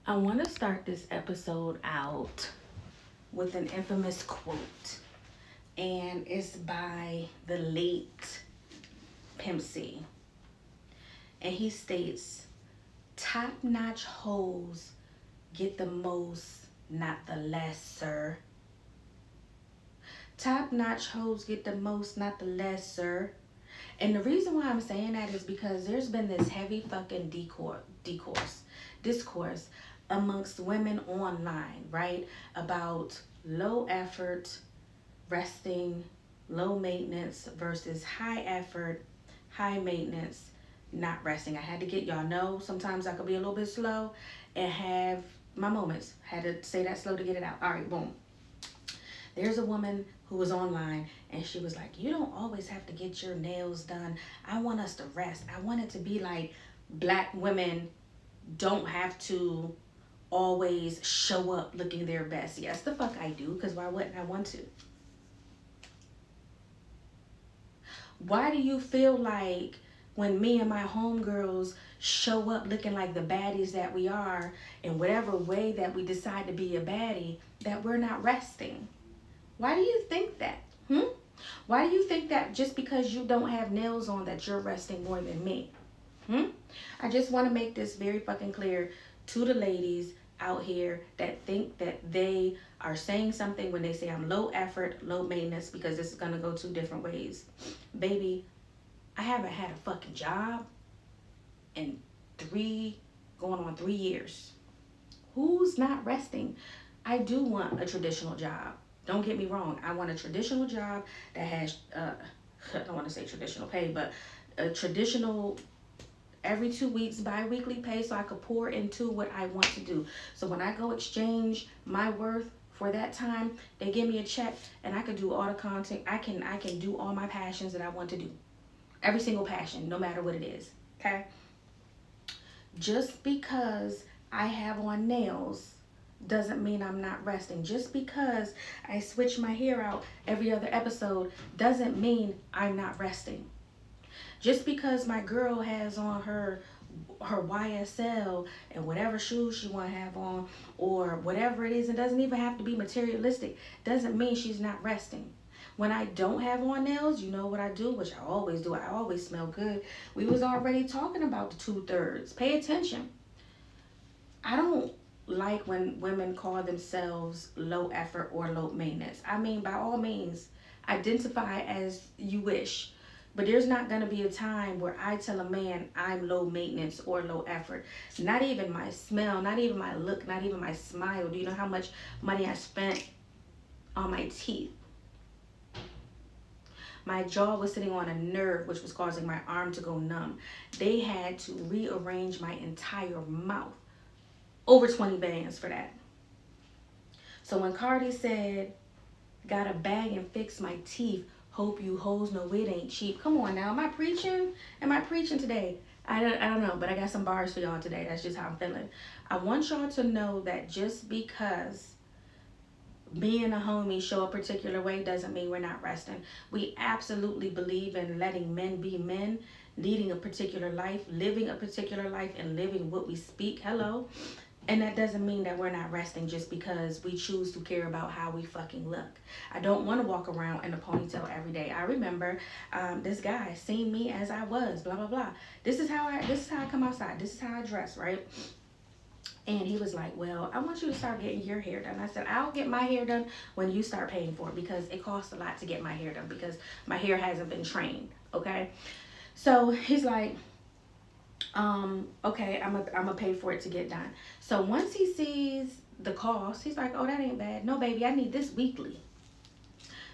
I want to start this episode out with an infamous quote, and it's by the late Pimp C. And he states, "Top-notch hoes get the most, not the less, sir. Top-notch hoes get the most, not the less, sir." And the reason why I'm saying that is because there's been this heavy fucking discourse amongst women online, right? About low effort, resting, low maintenance versus high effort, high maintenance, not resting. I had to get y'all know sometimes I could be a little bit slow and have my moments. Had to say that slow to get it out. All right, boom. There's a woman who was online and she was like, "You don't always have to get your nails done. I want us to rest. I want it to be like black women don't have to always show up looking their best." Yes, the fuck I do, because why wouldn't I want to? Why do you feel like when me and my homegirls show up looking like the baddies that we are, in whatever way that we decide to be a baddie, that we're not resting? Why do you think that? Why do you think that just because you don't have nails on that you're resting more than me? I just want to make this very fucking clear to the ladies out here that think that they are saying something when they say I'm low effort, low maintenance, because this is going to go two different ways. Baby, I haven't had a fucking job in going on 3 years. Who's not resting? I do want a traditional job. Don't get me wrong. I want a traditional job that has, I don't want to say traditional pay, but a traditional every 2 weeks bi-weekly pay, so I could pour into what I want to do. So when I go exchange my worth for that time, they give me a check and I can do all the content. I can do all my passions that I want to do. Every single passion, no matter what it is. Okay? Just because I have on nails doesn't mean I'm not resting. Just because I switch my hair out every other episode doesn't mean I'm not resting. Just because my girl has on her YSL and whatever shoes she want to have on or whatever it is, it doesn't even have to be materialistic, doesn't mean she's not resting. When I don't have on nails, you know what I do, which I always do. I always smell good. We was already talking about the 2/3. Pay attention. I don't like when women call themselves low effort or low maintenance. I mean, by all means, identify as you wish. But there's not going to be a time where I tell a man I'm low maintenance or low effort. Not even my smell, not even my look, not even my smile. Do you know how much money I spent on my teeth? My jaw was sitting on a nerve, which was causing my arm to go numb. They had to rearrange my entire mouth. Over 20 bands for that. So when Cardi said, "Got a bag and fix my teeth, hope you hoes know it ain't cheap." Come on now, am I preaching? Am I preaching today? I don't know, but I got some bars for y'all today. That's just how I'm feeling. I want y'all to know that just because me and a homie show a particular way doesn't mean we're not resting. We absolutely believe in letting men be men, leading a particular life, living a particular life, and living what we speak. Hello. And that doesn't mean that we're not resting just because we choose to care about how we fucking look. I don't want to walk around in a ponytail every day. I remember this guy seen me as I was, blah, blah, blah. This is how I come outside. This is how I dress, right? And he was like, "Well, I want you to start getting your hair done." I said, "I'll get my hair done when you start paying for it, because it costs a lot to get my hair done because my hair hasn't been trained." Okay? So he's like, "Okay, I'm gonna pay for it to get done." So once he sees the cost, he's like, "Oh, that ain't bad. No, baby, I need this weekly.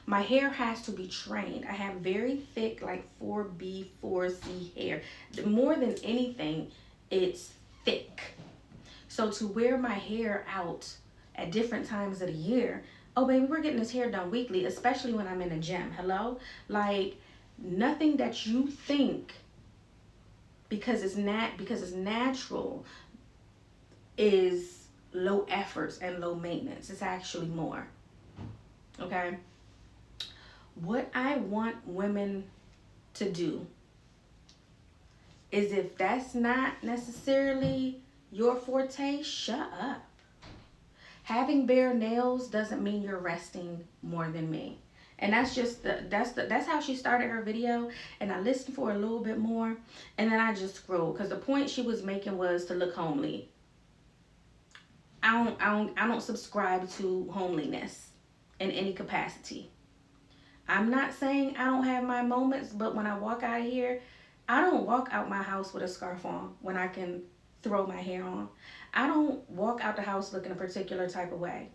My hair has to be trained. I have very thick, like 4B, 4C hair. More than anything, it's thick. So to wear my hair out at different times of the year, oh, baby, we're getting this hair done weekly, especially when I'm in the gym. Hello? Like, nothing that you think because it's natural is low efforts and low maintenance. It's actually more. Okay? What I want women to do is, if that's not necessarily your forte, shut up. Having bare nails doesn't mean you're resting more than me. And that's how she started her video. And I listened for a little bit more, and then I just scrolled because the point she was making was to look homely. I don't subscribe to homeliness in any capacity. I'm not saying I don't have my moments, but when I walk out of here, I don't walk out my house with a scarf on when I can throw my hair on. I don't walk out the house looking a particular type of way.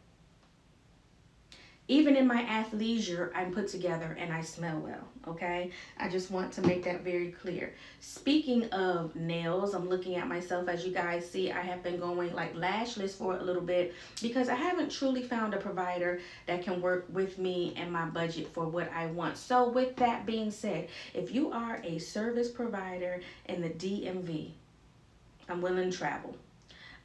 Even in my athleisure, I'm put together and I smell well, okay? I just want to make that very clear. Speaking of nails, I'm looking at myself. As you guys see, I have been going like lashless for a little bit because I haven't truly found a provider that can work with me and my budget for what I want. So with that being said, if you are a service provider in the DMV, I'm willing to travel.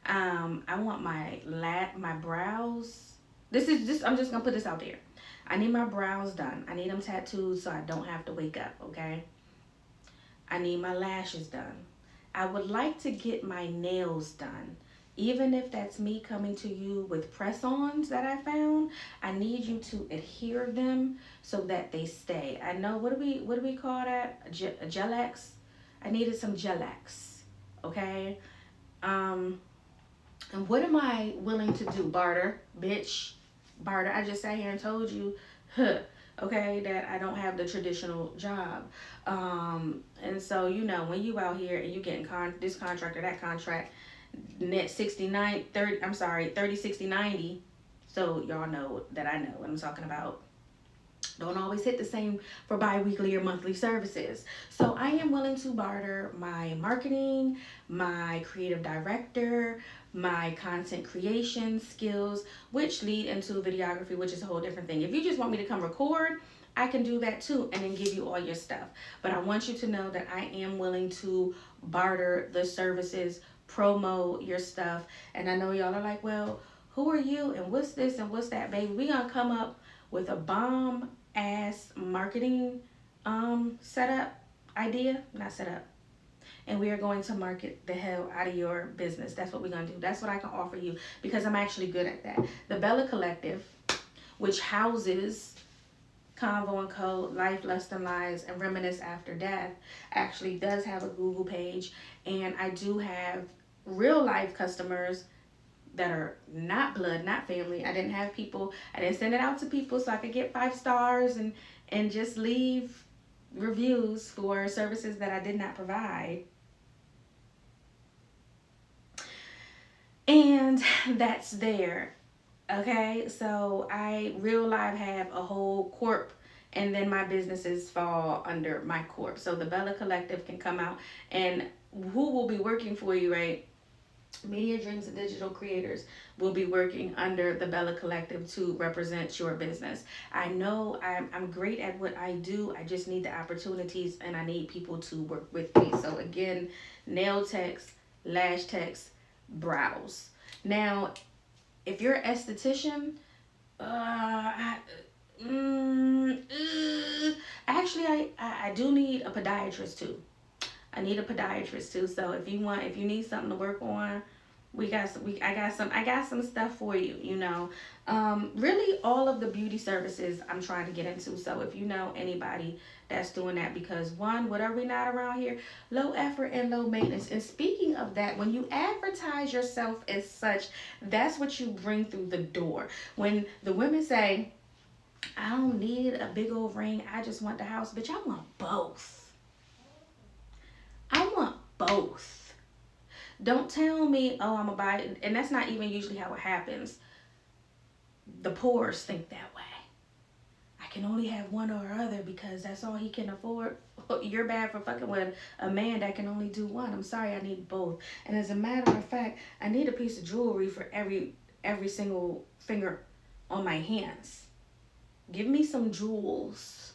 I want my brows. I'm just gonna put this out there. I need my brows done. I need them tattooed so I don't have to wake up, okay? I need my lashes done. I would like to get my nails done. Even if that's me coming to you with press-ons that I found, I need you to adhere them so that they stay. I know, what do we call that? Gel-X? I needed some Gel-X, okay? And what am I willing to do? Barter, bitch. Barter. I just sat here and told you, okay, that I don't have the traditional job. And so, you know, when you out here and you getting this contract or that contract, net 69, 30, I'm sorry, 30, 60, 90. So y'all know that I know what I'm talking about. Don't always hit the same for bi-weekly or monthly services. So I am willing to barter my marketing, my creative director, my content creation skills, which lead into videography, which is a whole different thing. If you just want me to come record, I can do that too and then give you all your stuff. But I want you to know that I am willing to barter the services, promo your stuff. And I know y'all are like, well, who are you and what's this and what's that, baby? We gonna come up with a bomb ass marketing setup idea, not setup, and we are going to market the hell out of your business. That's what we're gonna do. That's what I can offer you because I'm actually good at that. The Bella Collective, which houses Convo and Co, Life, Lust and Lies, and Reminisce After Death, actually does have a Google page, and I do have real life customers that are not blood, not family. I didn't send it out to people so I could get 5 stars and just leave reviews for services that I did not provide. And that's there. Okay, so I real life have a whole corp, and then my businesses fall under my corp. So the Bella Collective can come out, and who will be working for you, right? Media Dreams and Digital Creators will be working under the Bella Collective to represent your business. I know I'm great at what I do. I just need the opportunities and I need people to work with me. So again, nail techs, lash techs, brows. Now, if you're an esthetician, actually I do need a podiatrist too. I need a podiatrist too. So if you need something to work on, I got some stuff for you, you know. Really all of the beauty services I'm trying to get into. So if you know anybody that's doing that, because one, what are we not around here? Low effort and low maintenance. And speaking of that, when you advertise yourself as such, that's what you bring through the door. When the women say, I don't need a big old ring, I just want the house, bitch, I want both. I want both. Don't tell me, oh, I'm gonna buy it. And that's not even usually how it happens. The poors think that way. I can only have one or other because that's all he can afford. You're bad for fucking with a man that can only do one. I'm sorry, I need both. And as a matter of fact, I need a piece of jewelry for every single finger on my hands. Give me some jewels.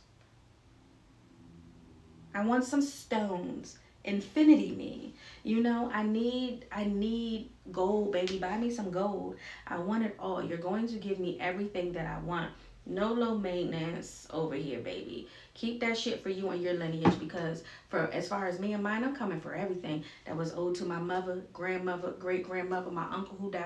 I want some stones. Infinity me, you know. I need gold, baby. Buy me some gold. I want it all. You're going to give me everything that I want. No low maintenance over here, baby. Keep that shit for you and your lineage, because for as far as me and mine, I'm coming for everything that was owed to my mother, grandmother, great grandmother, my uncle who died.